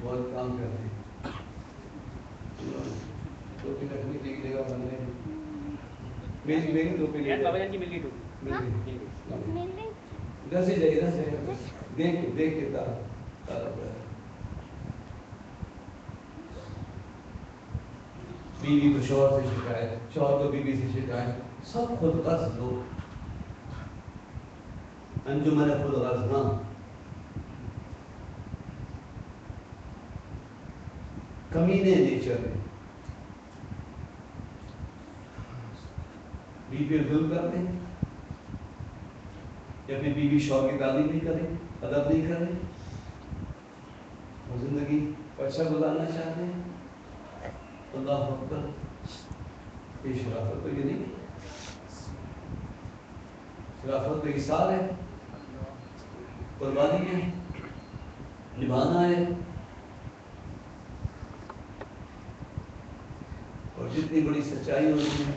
بہت کام کرتے ہیں. ٹوپی رکھنے کی جگہ بن رہے ہیں. میری ٹوپی بابا جان کی مل گئی ٹوپی. ادھر سے جائیے, ادھر سے دیکھ کے بیوی کو شوہر سے شکایت, شوہر کو بیوی سے شکایت, سب خود غرض لوگ. انجمن خود غرض نہ, کمینے نیچر ہے. بیوی پہ ظلم کرتے ہیں, یا پھر بیوی شوہر کی تعلیم نہیں کرے, ادب نہیں کرے, اور زندگی اچھا گزارنا چاہتے ہیں. اللہ اکبر. یہ شرافت تو یہ نہیں, شرافت تو ایثار ہے, قربانی ہے, نبھانا ہے. اور جتنی بڑی سچائی ہوتی ہے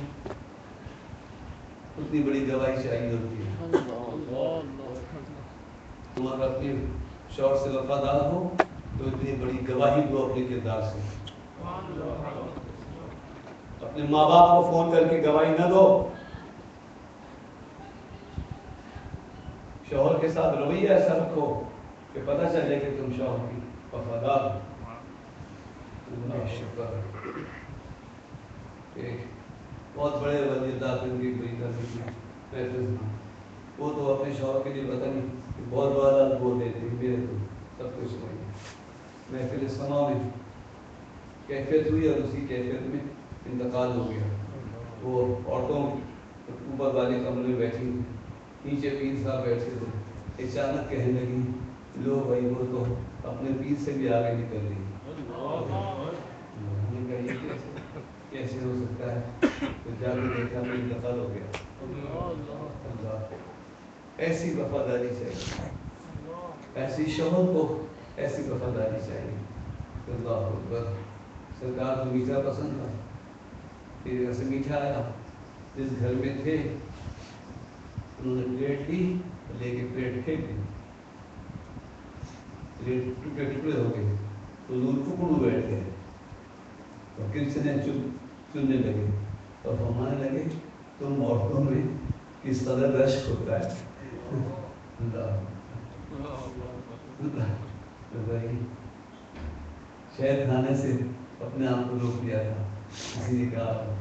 اتنی بڑی گواہی چاہیے ہوتی ہے. تم اگر اپنے شوہر سے وفادار ہو تو اتنی بڑی گواہی دو اپنے کردار سے. اپنے ماں باپ کو فون کر کے گواہی نہ دو. شوہر کے ساتھ رویہ ایسا رکھو کہ پتہ چلے کہ تم شوہر کی وفادار ہو. شکر. بہت بڑے ولی اللہ کے ان کی بڑی کرنی تھی, وہ تو اپنے شوہر کے لیے پتہ نہیں بہت بڑا بول دیتے ہیں, میرے تو سب کچھ نہیں. محفل سما میں کیفیت ہوئی اور اسی کیفیت میں انتقال ہو گیا. وہ عورتوں اوپر والے کمرے میں بیٹھی, نیچے پیر صاحب بیٹھے تھے. اچانک کہنے لگی, لو بھائی وہ تو اپنے پیر سے بھی آگے نکل رہی. کیسے ہو سکتا ہے؟ تو جا کے دیکھا تو انتقال ہو گیا. اللہ, ایسی وفاداری چاہیے, ایسی شوہر کو ایسی وفاداری چاہیے. اللہ اکبر. سرکار کو میٹھا پسند تھا, پھر گھر سے میٹھا آیا, جس گھر میں تھے انہوں نے پلیٹ لی, لے کے پلیٹ پھینک دی. پلیٹ ٹکڑے ٹکڑے ہو گئے. حضور ٹکڑوں بیٹھ گئے اور کرچنے چننے لگے اور فرمانے لگے, تم عورتوں میں کس قدر رشک ہوتا ہے. شہد کھانے سے اپنے آپ کو روک لیا تھا. کسی نے کہا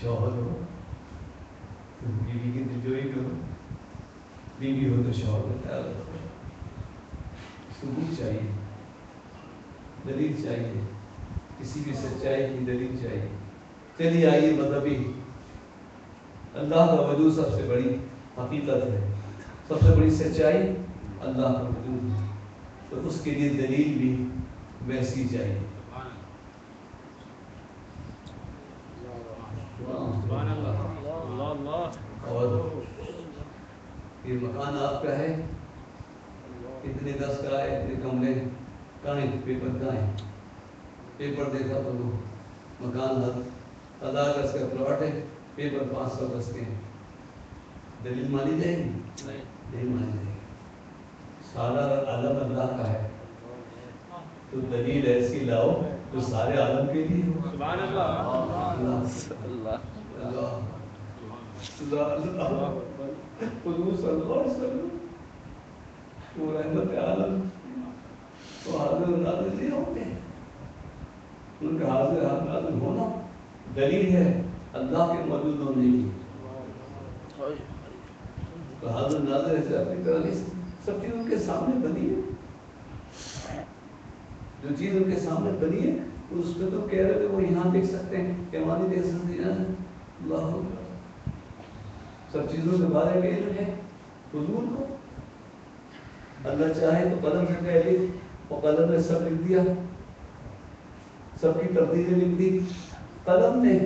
شوہر ہو تو بیوی کی دلجوئی کرو, بیوی ہو تو شوہر کا خیال رکھو. ثبوت چاہیے, دلیل چاہیے, کسی بھی سچائی کی دلیل چاہیے. چلیے آئیے مذہبی, اللہ کا وجود سب سے بڑی حقیقت ہے, سب سے بڑی سچائی اللہ کا وجود ہے, تو اس کے لیے دلیل بھی ویسی چاہیے. اور یہ مکان آپ کا ہے, اتنے دس کا ہے, اتنے کمرے کہاں ہیں, پیپر کہاں ہے, پیپر دیکھا تو وہ مکان 1000 گز کا پلاٹ ہے, پیپر 500 گز کے ہیں. دلیل مانی جائے گی؟ نہیں مانی جائے گی. سارا عالم اللہ کا ہے تو دلیل ایسی لاؤ جو سارے عالم کے لیے ہو. سبحان اللہ. اللہ حضور صلی اللہ علیہ وسلم وہ رحمت عالم تو حاضر ناظر نہیں ہوتے, ان کا حاضر ناظر ہونا دلیل ہے اللہ کے موجود ہونے کی. تو حاضر ناظر ایسے اپنی طرح نہیں, سب چیز ان کے سامنے بنی ہے. جو چیز ان کے سامنے بنی ہے اس پہ تو کہہ رہے تھے وہ یہاں دیکھ سکتے ہیں, کیا نہیں دیکھ سکتے ہیں. اللہ سب چیزوں کے بارے میں علم ہے حضور کو. اللہ چاہے تو قلم سے پہلے اور قلم نے سب لکھ دیا, سب کی تبدیلی لکھ دی قلم نے.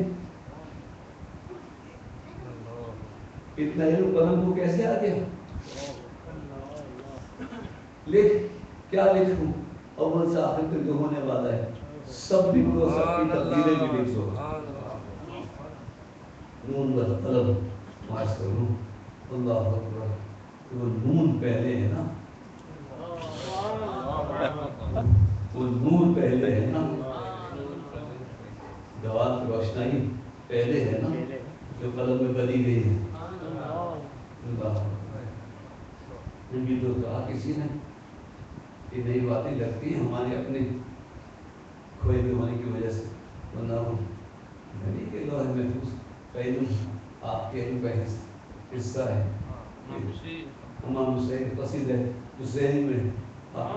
اتنا علم قلم کو کیسے آ گیا؟ لکھ, کیا لکھوں, اول سے آخر تک جو ہونے والا ہے سب لکھ دو, سب کی تبدیلیں بھی لکھ دو. نون والقلم ما یسطرون. اللہ اکبر. وہ نون پہلے ہے نا, روشنائی پہلے ہے نا جو قلم میں بدی گئی ہے. بھی تو کہا کسی نے کہ نئی باتیں لگتی ہیں ہمارے اپنے کھوئے ہونے کی وجہ سے، ورنہ نہیں کہ لوح محفوظ کا علم آپ کے علم کا حصہ ہے. امام حسین قصید ہے حسین میں آپ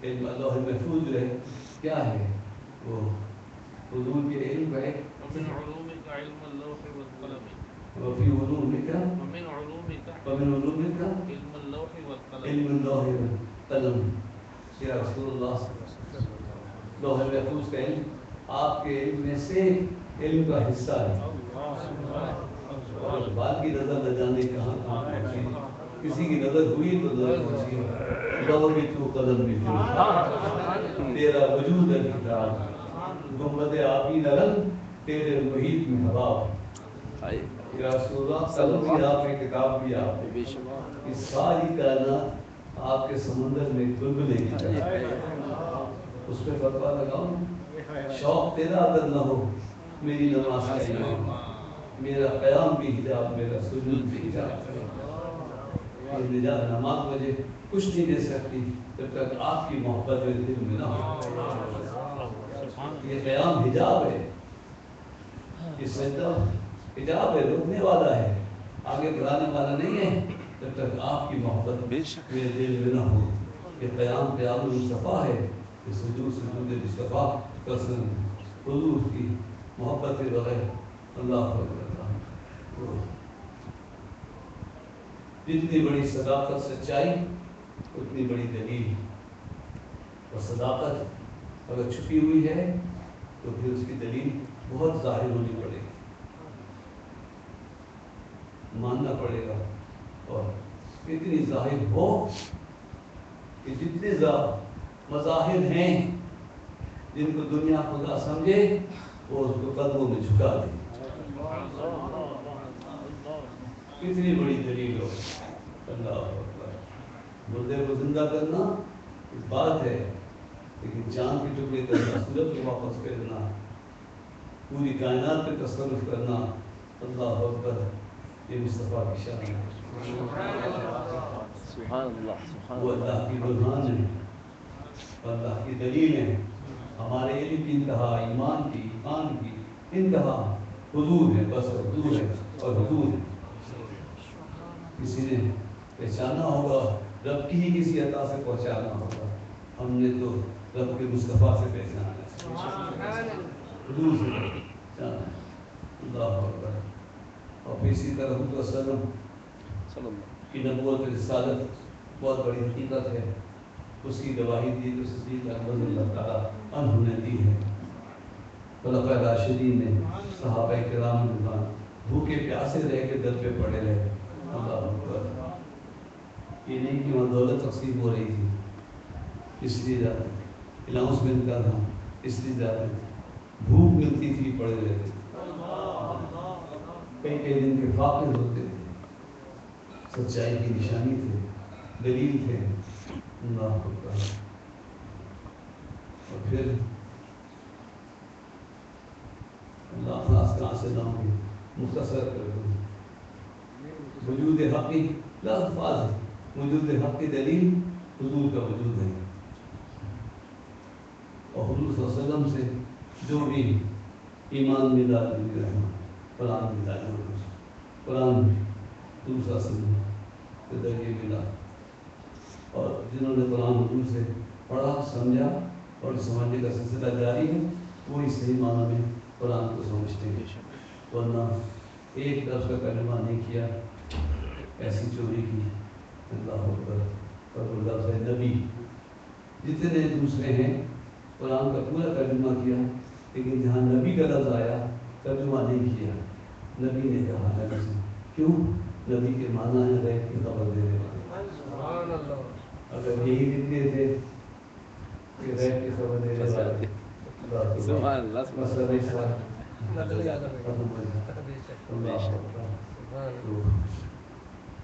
علم لوح محفوظ جو ہے کیا ہے وہ حضور کے علم کا ایک ومن علومك علم اللوح والقلم وفي علومك ومن علومك علم اللوح والقلم علم اللوح والقلم. یا رسول اللہ لوح محفوظ کا علم آپ کے علم میں سے علم کا حصہ ہے. اور بات کی نظر نہ جانے کہاں کہاں پہنچی، کسی کی نظر ہوئی تو نظر پہنچی. لوح بھی تو قلم بھی تو تیرا وجود ہے کتاب گنبد آبی نرم تیرے محیط میں حباب. یا رسول اللہ قلم بھی آپ ہے کتاب بھی آپ ہے. اس ساری کائنات آپ کے سمندر میں بلبلے کی طرح اس پہ فتویٰ لگاؤں. شوق تیرا اگر نہ ہو میری نماز کا امام، میرا قیام بھی حجاب، میرا سجود بھی حجاب. نماز مجھے کچھ نہیں دے سکتی جب تک آپ کی محبت میرے دل میں نہ ہو. یہ قیام حجاب ہے، یہ سجدہ حجاب ہے، روکنے والا ہے، آگے بڑھانے والا نہیں ہے جب تک آپ کی محبت میرے دل میں نہ ہو. یہ قیام قیام المصطفیٰ ہے، یہ سجود سجود مصطفیٰ قسم حضور کی محبت کے بغیر اللہ اکبر. جتنی بڑی صداقت سچائی اتنی بڑی دلیل. اور صداقت اگر چھپی ہوئی ہے تو پھر اس کی دلیل بہت ظاہر ہونی پڑے گی، ماننا پڑے گا. اور اتنی ظاہر ہو کہ جتنے مظاہر ہیں جن کو دنیا خدا سمجھے وہ اس کو قدموں میں جھکا دے. کتنی بڑی دلیل ہو. اللہ اکبر. مردے کو زندہ کرنا ایک بات ہے، لیکن چاند کے ٹکڑے کرنا، سورج کو واپس کرنا، پوری کائنات پہ تصرف کرنا، اللہ اکبر، یہ مصطفیٰ کی شان ہے. وہ اللہ کی برہان ہے، اللہ کی دلیل ہے. ہمارے علم کی انتہا، ایمان کی انتہا حضور ہے، بس حضور ہے اور حضور ہے. کسی نے پہچانا ہوگا رب کی ہی کسی عطا سے پہچانا ہوگا. ہم نے تو رب کے مصطفیٰ سے پہچانا ہے، حضور سے پہچانا ہے. اللہ اکبر. اور اسی طرح حضور صلی اللہ علیہ وسلم کی نبوت رسالت بہت بڑی حقیقت ہے. اس کی گواہی دی تو صدیق اکبر اللہ تعالیٰ عنہ نے دی ہے. خلفائے راشدین نے، صحابہ کرام رضوان بھوکے پیاسے رہ کے در پہ پڑے رہے. اللہ اکبر. یہ نہیں کہ وہاں دولت تقسیم ہو رہی تھی اس لیے جاتے، اناؤنسمنٹ کا تھا اس لیے جاتے، بھوک ملتی تھی پڑے رہتے، کئی کئی دن کے فاقے ہوتے تھے. سچائی کی نشانی تھے، دلیل تھے. اللہ اکبر. اور پھر اللہ خاص کہاں سے لاؤں گی، مختصر کر دوں. وجود حقی لفظ ہے، وجود حقی دلیل حضور کا وجود ہے. اور حضور صلی اللہ علیہ وسلم سے جو بھی ایمان ملا قرآن ملا، قرآن حضور صلی اللہ علیہ وسلم کے ذریعے ملا. اور جنہوں نے قرآن حضور سے پڑھا سمجھا اور سمجھنے کا سلسلہ جاری ہے وہی صحیح معنی میں قرآن کو سمجھتے ہیں. ورنہ ایک لفظ کا ترجمہ نہیں کیا، ایسی چوری کی. اللہ اکبر. اور وہ لفظ ہے نبی. جتنے دوسرے ہیں قرآن کا پورا ترجمہ کیا، لیکن جہاں نبی کا لفظ آیا ترجمہ نہیں کیا. نبی نے کہا نبی سے، کیوں؟ نبی کے معنی ہے غیب کی خبر دینے والے. اگر یہی لکھتے تھے کہ غیب کی خبر دینے والے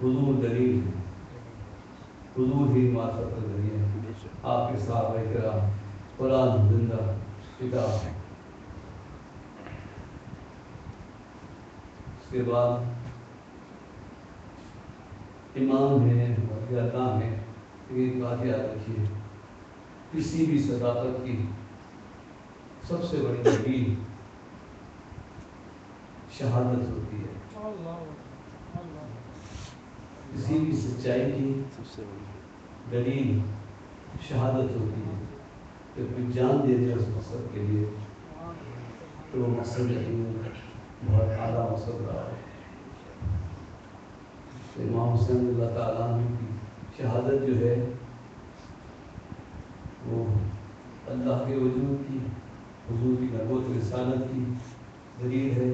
حضور دلیل ہے، حضور ہی معرفت کا ذریعہ ہے. آپ کے صحابہ کرام قرآن زندہ کتاب ہے. اس کے بعد امام ہے اور اللہ ہے. ایک بات یاد رکھیے، کسی بھی صداقت کی سب سے بڑی دلیل شہادت ہوتی ہے. کسی بھی سچائی کی دلیل شہادت ہوتی ہے. کہ کوئی جان دے دے اس مقصد کے لیے تو وہ مقصد نہیں بہت اعلیٰ مقصد رہا ہے. امام حسین اللہ تعالیٰ عنہ کی شہادت جو ہے وہ اللہ کے وجود کی، حضور کی نبوت رسالت کی دلیل ہے.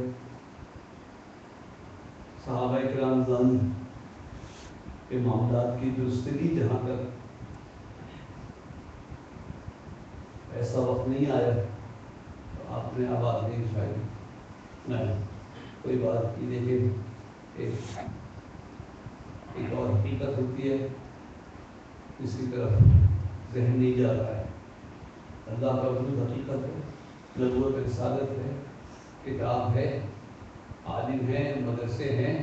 صحابہ کرام زن کے معاملات کی درستگی جہاں تک ایسا وقت نہیں آیا تو آپ نے آواز نہیں اٹھائی. نہیں کوئی بات کی. لیکن ایک اور حقیقت ہوتی ہے اس کی طرف ذہن نہیں جا رہا ہے. اللہ کا وجود حقیقت ہے، نبوت رسالت ہے، کتاب ہے، عالم ہیں، مدرسے ہیں.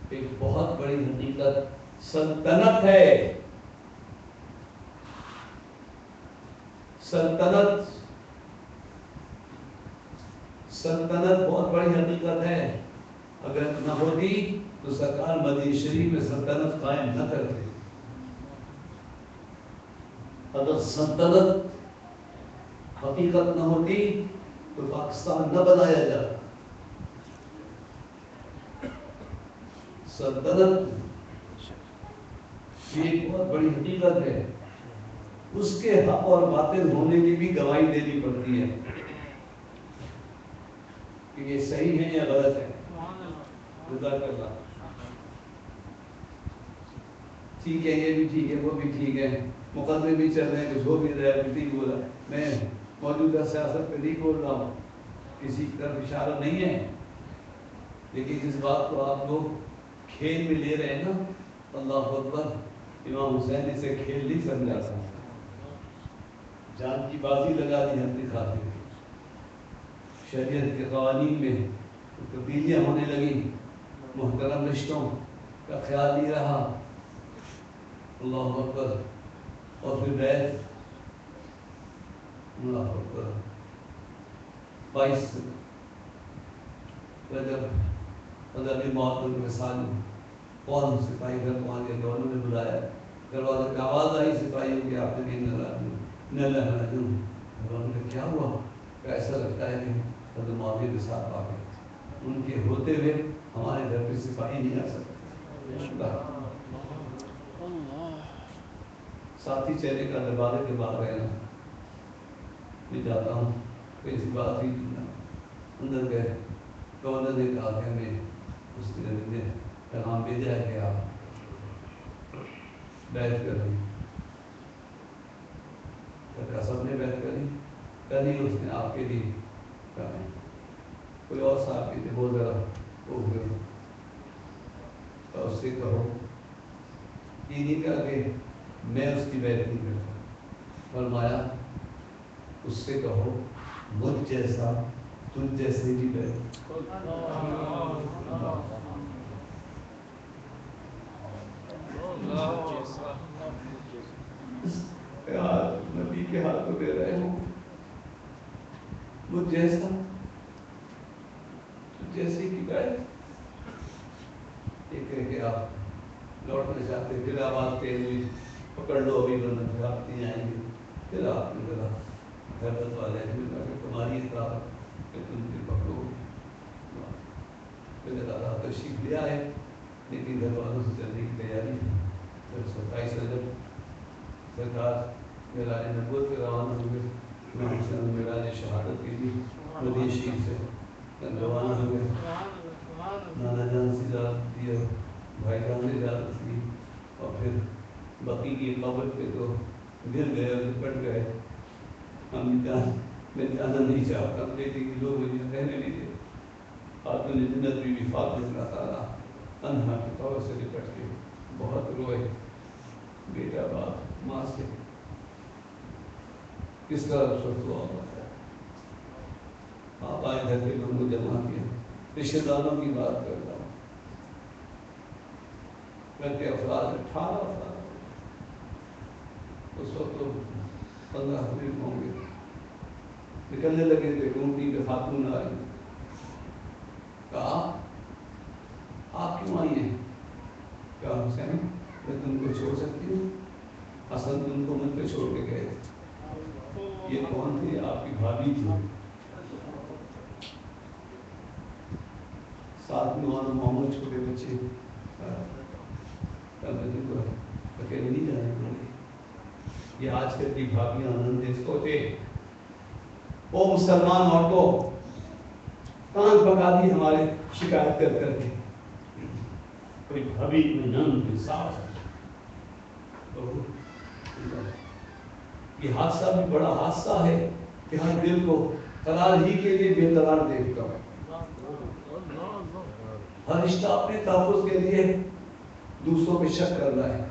ایک بہت بڑی حقیقت سلطنت ہے. سلطنت بہت بڑی حقیقت ہے. اگر نہ ہوتی تو سرکار مدینہ شریف میں سلطنت قائم نہ کرتے. اگر سلطنت حقیقت نہ ہوتی تو پاکستان نہ بنایا جاتا. سلطنت یہ ایک بہت بڑی حقیقت ہے. اس کے حق اور باطل ہونے کی بھی گواہی دینی پڑتی ہے کہ یہ صحیح ہے یا غلط ہے. جزاک اللہ. ٹھیک ہے، یہ بھی ٹھیک ہے، وہ بھی ٹھیک ہے، مقدمے بھی چل رہے ہیں، کچھ ہو بھی رہا ہے، کچھ نہیں بولا. میں موجودہ سیاست پہ نہیں بول رہا ہوں، کسی کی طرف اشارہ نہیں ہے. لیکن اس بات کو آپ لوگ کھیل میں لے رہے ہیں نا. اللہ اکبر. امام حسین اسے کھیل نہیں سمجھا تھا، جان کی بازی لگا دی ہم نے خاطر. شریعت کے قوانین میں تبدیلیاں ہونے لگی، محترم رشتوں کا خیال نہیں رہا. اللہ اکبر. اور پھر بیت، اللہ اکبر. 22 رجب حضرت موت کے سال کون سپاہی گھر پہنچ گئے. دونوں نے بلایا، دروازے پہ آواز آئی سپاہیوں کی، آپ نے نہ کیا ہوا؟ ایسا لگتا ہے کہ حضرت معاویہ کے ساتھ آ گئے. ان کے ہوتے ہوئے ہمارے گھر پہ سپاہی نہیں آ سکتے. ساتھی چہرے کا دروازے کے باہر گئے نا، میں جاتا ہوں کوئی ایسی بات ہوئی تھی نا. اندر گئے، گورنر نے کہا کہ ہمیں اس کے نے پیغام بھیجا ہے کہ آپ بیعت کر لیں. سب نے بیعت کری. کل ہی اس نے آپ کے لیے کہا. کوئی اور صاحب کے تھے، وہ ذرا ہو گئے تو اس سے کہو یہ نہیں کہا کہ میں اس کی بیعت نہیں کرتا. فرمایا اس سے کہو مجھ جیسا تجھ جیسے کی بیعت. نبی کے ہاتھوں دے رہے ہو. مجھ جیسا تجھ جیسے کی بیعت. ایک ہے کہ آپ لوٹنا چاہتے، پھر آواز تیز ہوئی پکڑ لو ابھی ورنہ پھر آپ نہیں آئیں گے. پھر آپ نے ذرا حیرت والے تمہاری اطاعت کہ تم پھر پکڑو. پھر اللہ تشریف لے آئے، لیکن گھر والوں سے چلنے کی تیاری. پھر 27 رجب سرکار معراج نبوت پہ روانہ ہوئے. امام حسین معراج شہادت کے لیے مدینہ شریف سے روانہ ہوئے. نانا جان سے اجازت دی اور بھائی جان سے اجازت دی، اور پھر بقی کی قبر پہ تو گر گئے اور لپٹ گئے. ہم میں جانا نہیں چاہتا، لیکن لوگ مجھے رہنے نہیں دے. خاتون جنت بی بی فاطمہ اللہ تعالیٰ عنہا کے طور سے لپٹ کے بہت روئے. بیٹا باپ ماں سے کس طرح رخصت ہوا ہوتا ہے. آپ آئے گھر کے لوگوں کو جمع کیا، رشتے داروں کی بات کرتا ہوں، گھر کے افراد 18 افراد، اس وقت تو 15 حبیب ہوں گے، نکلنے لگے تھے، ڈھونڈی پہ خاتون آئی، کہا آپ کیوں آئی ہیں؟ کہا حسین میں تم کو چھوڑ سکتی ہوں؟ حسن تم کو مجھ پہ چھوڑ کے گئے تھے، یہ کون تھی؟ آپ کی بھابھی تھی، ساتھ میں اور محمد چھوٹے بچے، میں تم کو اکیلے نہیں جانے دوں گی، یہ آج کل کی بھابھیاں آنند سوچے، وہ مسلمان عورتوں کان پکا دی ہمارے شکایت کر کر کے، کوئی بھابھی میں جان کے ساتھ، یہ حادثہ بھی بڑا حادثہ ہے کہ ہم دل کو قرار ہی کے لیے بے قرار دیکھتا ہوں، ہر رشتہ اپنے تحفظ کے لیے دوسروں پہ شک کر رہا ہے۔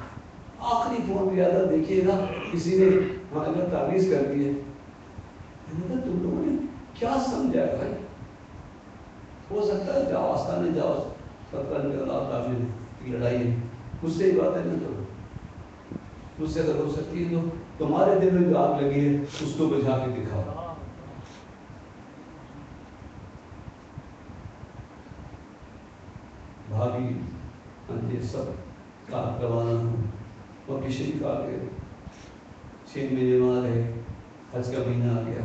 آخری فون پہ یادہ دیکھیے گا کسی نے ہمارے تعویذ کر دی ہے، تم لوگوں نے کیا سمجھا ہے بھائی؟ ہو سکتا ہے جاؤ آستانے جاؤ، 17 تعویذ کی لڑائی ہے، مجھ سے ہی باتیں نہ کرو، مجھ سے اگر ہو سکتی ہے تو تمہارے دل میں جو آگ لگی ہے اس کو بجھا کے دکھاؤ۔ بھابھی یہ سب کام کروانا ہوں، مکی شریف آ گئے، 6 مہینے وہاں رہے، حج کا مہینہ آ گیا،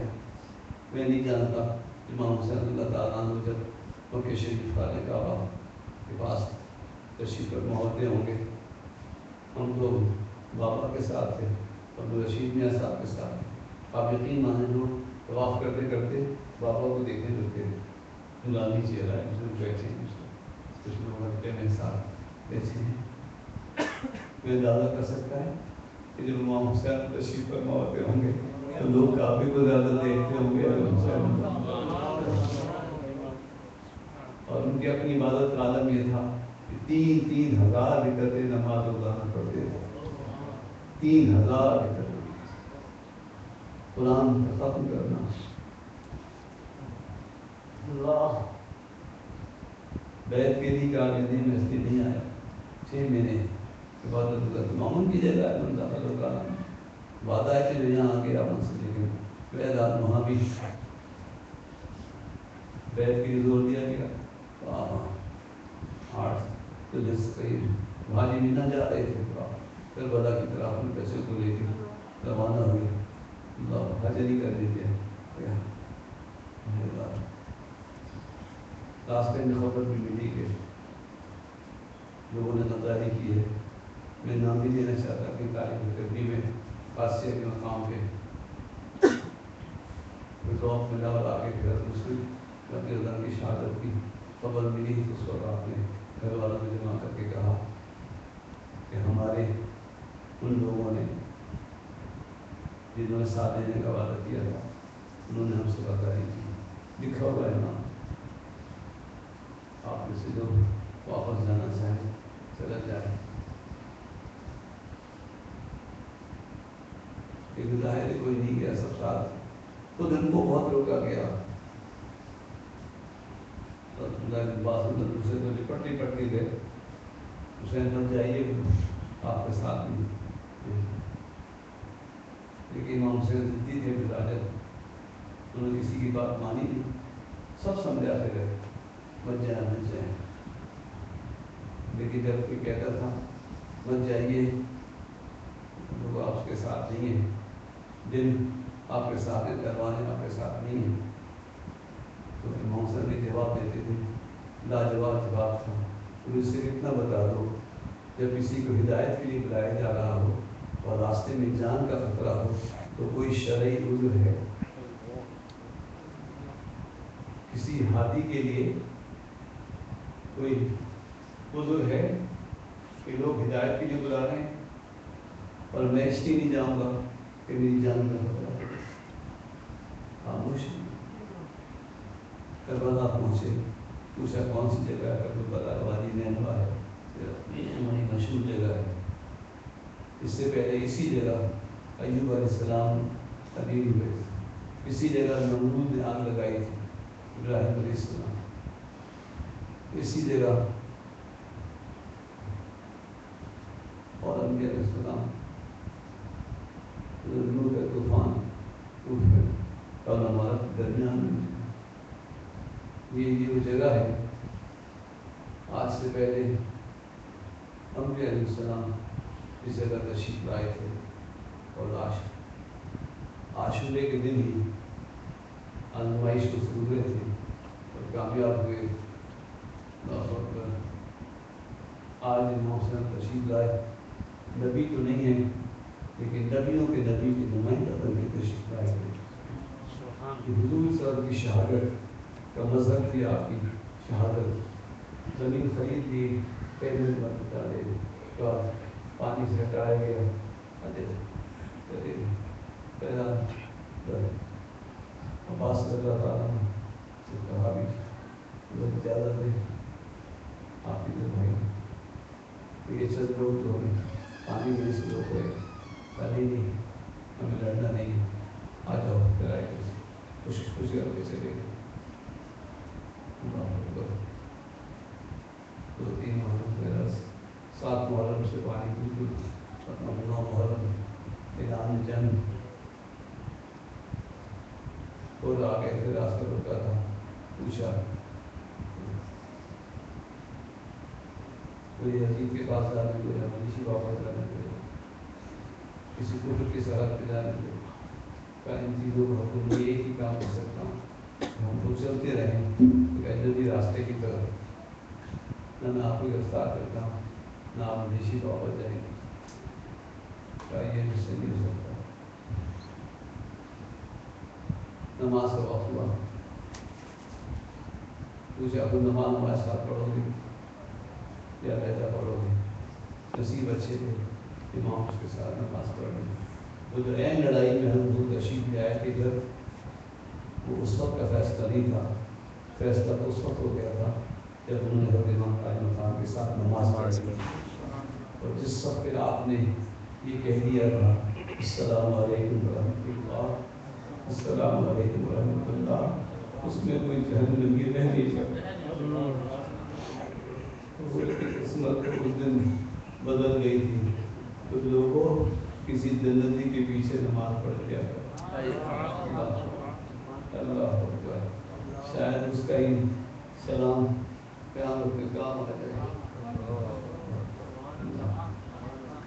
میں نہیں جانتا امام حسین اللہ تعالیٰ عنہ جب مکی شریف خانہ کعبہ کے پاس تشریف فرما ہوتے ہوں گے، ہم تو بابا کے ساتھ تھے، عبدالرشید میاں صاحب کے ساتھ، آپ یقین مانیں لوگ طواف کرتے کرتے بابا کو دیکھنے لگتے تھے، نورانی چہرہ ہے، جو بیٹھے ہیں کچھ لوگ ہٹے میں ساتھ بیٹھے ہیں، میں اندازہ کر سکتا ہے کہ جب امام حسین تشریف فرما ہوتے ہوں گے تو لوگ کعبے کو زیادہ دیکھتے ہوں گے حسین، اور ان کی اپنی عبادت کا عالم یہ تھا کہ 3,000 رکعتیں نماز روزانہ پڑھتے تھے، 3,000 رکعتیں، قرآن ختم کرنا، اللہ بیت کے لیے کامیابی میں اس لیے نہیں آیا، 6 مہینے عبادت کرتا، معمول کی جگہ ہے بندہ کا وعدہ ہے کہ یہاں آ گیا من سے، لیکن بیت آج وہاں بھی بیت کے لیے زور دیا گیا، وہاں 8 تو جس قریب بھاجی بھی نہ جا رہے تھے، پھر بدا کی طرف اپنے بچے کو لے کے روانہ ہوئے، اللہ حاضری کر دیتے ہیں، راستے میں خبر بھی ملی کہ لوگوں نے غداری کی ہے، میں نام بھی دینا چاہتا کہ تاریخ کبھی میں خاصیت کے مقام پہ ڈراپ ملا اور آگے حضرت مسلم رضی اللہ عنہ کی شہادت کی خبر ملی، تو اس وقت آپ نے گھر والوں نے جمع کر کے کہا کہ ہمارے ان لوگوں نے جنہوں نے ساتھ دینے کا وعدہ کیا تھا انہوں نے ہم سے غداری کی، لکھا ہوا ہے نام، آپ میں سے جو واپس جانا چاہیں چلا جائیں، لیکن ظاہر کوئی نہیں گیا، سب ساتھ، تو دن کو بہت روکا گیا، دوسرے تو لپٹ کے گئے، حسین بن جائیے آپ کے ساتھ میں، لیکن امام حسین ضدی تھے بلاجت، انہوں نے کسی کی بات مانی نہیں، سب سمجھاتے رہے بچ جائیں، لیکن جب کوئی کہتا تھا بچ جائیے، لوگ آپ کے ساتھ نہیں ہیں، دن آپ کے ساتھ ہیں، دروازے آپ کے ساتھ نہیں ہیں، تو امام حسین نے جواب دیتے تھے، لاجواب جواب تھا، تو اس سے کتنا بتا دو، جب کسی کو ہدایت کے لیے بلایا جا رہا ہو اور راستے میں جان کا خطرہ ہو تو کوئی شرعی عذر ہے، کسی ہادی کے لیے کوئی عذر ہے کہ لوگ ہدایت کے لیے بلا رہے ہیں اور میں اس لیے نہیں جاؤں گا کہ میری جان کا خطرہ ہے، خاموش کربلا پہنچے، پوچھا کون سی جگہ ہے، تو بتا وادی نینوا ہے، یہ ہماری مشہور جگہ ہے، اس سے پہلے اسی جگہ ایوب علیہ السلام قدیم ہوئے، اسی جگہ نمرود نے آگ لگائی تھی، ابراہیم علیہ السلام اسی جگہ اور انبیاء علیہ السلام نور کا طوفان اٹھ کر اور ہمارا درمیان یہ وہ جگہ ہے آج سے پہلے انبیاء علیہ السلام اس جگہ تشریف لائے تھے اور عاشورے کے دن ہی آزمائش کو گزرے تھے اور کامیاب ہوئے. آج امام حسین تشریف لائے نبی تو نہیں ہے لیکن نبیوں کے نبی کے نمائندہ بن کے تشریف لائے گئے. حضور صاحب کی شہادت کا مذہب تھی آپ کی شہادت. زمین خرید لی پیمنٹ ڈالے پانی سے ہٹایا گیا عباس رضی اللہ تعالیٰ سے کہا بھی لوگ زیادہ تھے آپ کے بھائی یہ چند لوگ جو ہمیں پانی میں سے لوگ ہوئے نہیں ہمیں لڑنا نہیں آ جاؤ کرائے کوشش کر کے چلے گئے. 2-3 محرم 7 محرم سے پانی بالکل 9 محرم اعلان جنگ اور آگے پھر راستہ رکا تھا پوچھا کوئی عزیز کے پاس جانے کو یا منشی واپس جانے کو کسی کفر کی سرحد پہ جانے کو کا ان چیزوں کو حکم میں ایک ہی کام کر سکتا ہوں ہم لوگ چلتے رہیں جلدی راستے کی طرف نہ میں آپ کو گرفتار کرتا ہوں نہ آپ منشی واپس جائیں گے یہ مجھ سے نہیں ہو سکتا. نماز کا وقت ہوا پوچھا آپ نماز ہمارے ساتھ پڑھو گے یا لہجہ پڑھو گے. نصیب اچھے تھے امام اس کے ساتھ نماز پڑھ گئے. وہ جو این لڑائی میں ہم حضور تشریف لے آئے کہ گھر وہ اس وقت کا فیصلہ نہیں تھا. فیصلہ تو اس وقت ہو گیا تھا جب انہوں نے حضرت امام قائم مقام کے ساتھ نماز پڑھ لی اور جس وقت پھر آپ نے یہ کہہ دیا تھا السلام علیکم ورحمۃ اللہ السلام علیکم ورحمۃ اللہ اس میں کوئی جہنمی رہ نہیں سکتا. قسمت اس دن بدل گئی تھی. کچھ لوگوں کسی جنتی کے پیچھے نماز پڑھ لیا اللہ اکبر شاید اس کا ہی سلام قیامت میں کام آ جائے.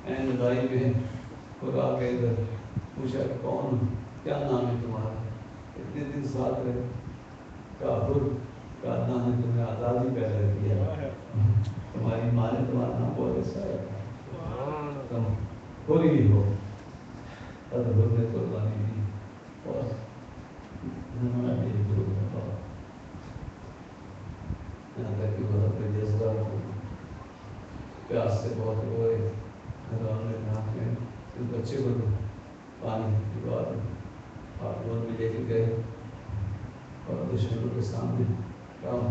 این لڑائی میں خدا کے ادھر پوچھا کون کیا نام ہے تمہارا اتنے دن ساتھ رہے کافر کا نام نے تمہیں آزادی پیدا کیا تمہاری ماں نے تمہارا نام بہت اچھا رکھا تم بولی بھی ہو ادھر نے قربانی دی اور یہاں تک کہ بہت بڑے جذبات ہو پیاس سے بہت روئے گھر والے اس بچے کو پانی پلوا دیں آپ گود میں لے کے گئے اور دشمنوں کے سامنے کہا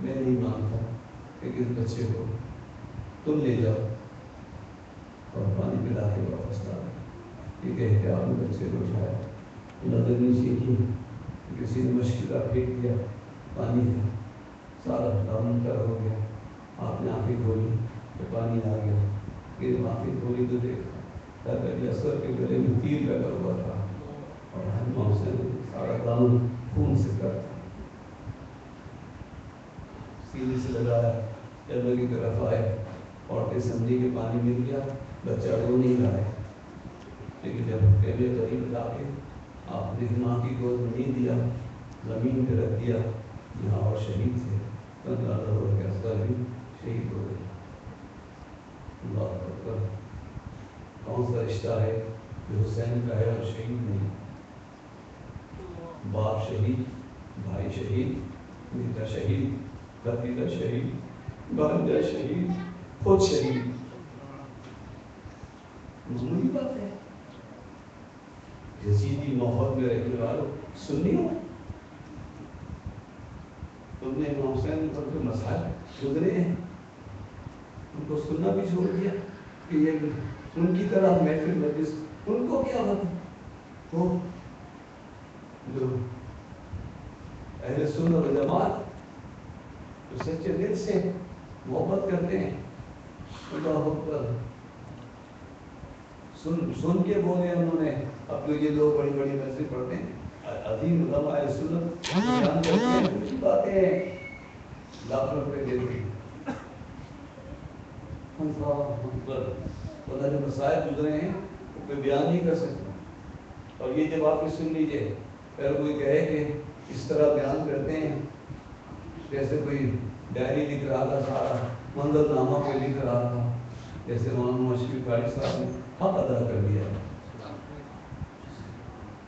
میں نہیں مانتا لیکن بچے کو تم لے جاؤ اور پانی پلا کے واپس لا دیں. یہ کہہ کے آپ نے بچے کو اٹھایا نظر نیچے کی کسی نے مشکلہ پھینک دیا پانی کا سارا دامن کر ہو گیا. آپ نے آنکھیں کھولی تو پانی آ گیا. پھر آنکھیں کھولی تو دیکھا اثر کے گلے میں تیر لگا ہوا تھا اور ہم سے سارا دامن خون سے کر سینے سے لگایا جنگل کی طرف آئے اور سمجھی کہ پانی مل گیا بچہ رو نہیں رہا ہے. لیکن جب پہلے قریب لا کے آپ نے ماں کی گود میں نہیں دیا زمین پہ رکھ دیا یہاں اور شہید تھے شہید ہو گئے. اللہ اکبر کون سا رشتہ ہے جو حسین کا ہے اور شہید نہیں. باپ شہید بھائی شہید بیٹا شہید بھتیجا شہید بھانجا شہید خود شہید. معمولی بات ہے. یزیدی ماحول میں رہنے والوں سنی ہو تم نے امام حسین پر جو مسائل گزرے ہیں ان کو سننا بھی چھوڑ دیا کہ یہ ان کی طرح محفل مجلس ان کو کیا بات وہ جو اہل سنت و جماعت جو سچے دل سے محبت کرتے ہیں، اللہ اکبر، سن کے بولے انہوں نے. اب جو یہ لوگ بڑی بڑی مسجد پڑھتے ہیں، عظیم علماء سنت بیان کرتے ہیں، کچھ باتیں لاکھ روپے دیتے ہیں. اللہ اکبر، اللہ جو مسائل گزرے ہیں وہ کوئی بیان نہیں کر سکتا. اور یہ جب آپ سن لیجیے، اگر کوئی کہے کہ اس طرح بیان کرتے ہیں جیسے کوئی ڈائری لکھ رہا تھا، سارا منظر نامہ کوئی لکھ رہا تھا، جیسے مولانا مشفی قاری صاحب نے حق ادا کر دیا.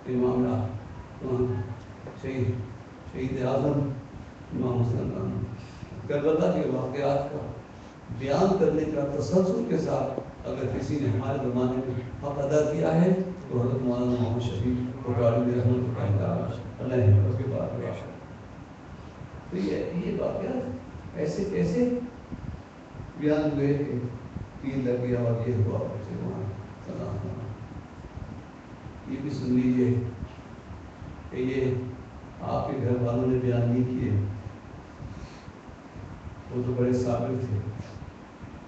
امام شہید اعظم امام حسین کربلا کے واقعات کا بیان کرنے کا تسلسل کے ساتھ اگر کسی نے ہمارے زمانے میں حق ادا کیا ہے تو حضرت مولانا محمد شفیع قاری رحمۃ اللہ علیہ اس کے بعد ہوا. تو یہ واقعات ایسے کیسے بیان ہوئے کہ تین لگ گیا اور یہ ہوا. یہ بھی سن لیجیے کہ یہ آپ کے گھر والوں نے بیان نہیں کیے، وہ تو بڑے صابر تھے.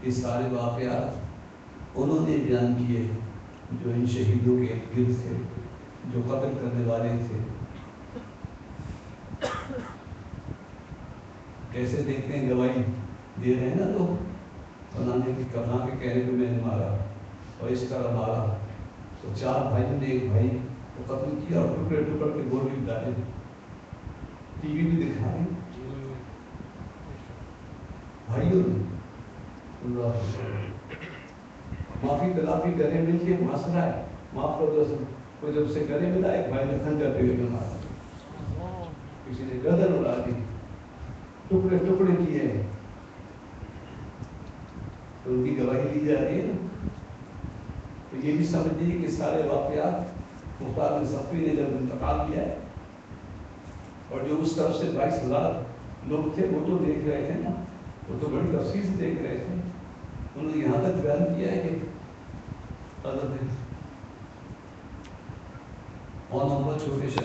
یہ سارے واقعات انہوں نے بیان کیے جو ان شہیدوں کے گرد تھے، جو قتل کرنے والے تھے. کیسے دیکھتے ہیں گواہی دے رہے ہیں نا لوگ، فلانے کے کہنے پہ میں نے مارا اور اس طرح مارا. تو چار بھائیوں نے ایک بھائی کو قتل کیا اور ٹکڑے ٹکڑ کے گولی بھی ڈالے، ٹی وی بھی دکھائے بھائیوں نے. اللہ معافی تلافی گلے مل کے مسئلہ ہے، معاف کر دو. کوئی جب سے گلے ملا، ایک بھائی نے کھنجر پہ لے مارا، کسی نے گردن اڑا دی، ٹکڑے ٹکڑے کیے. تو ان کی گواہی دی جا رہی ہے نا. تو یہ بھی سمجھ لیجیے کہ سارے واقعات مختار بن صفوی نے جب انتقال کیا ہے، اور جو اس طرف سے 22,000 لوگ تھے وہ تو دیکھ رہے تھے نا، وہ تو بڑی تفصیل سے دیکھ رہے تھے. انہوں نے یہاں تک بیان کیا ہے کہ حضرت مولانا محمد چھوٹے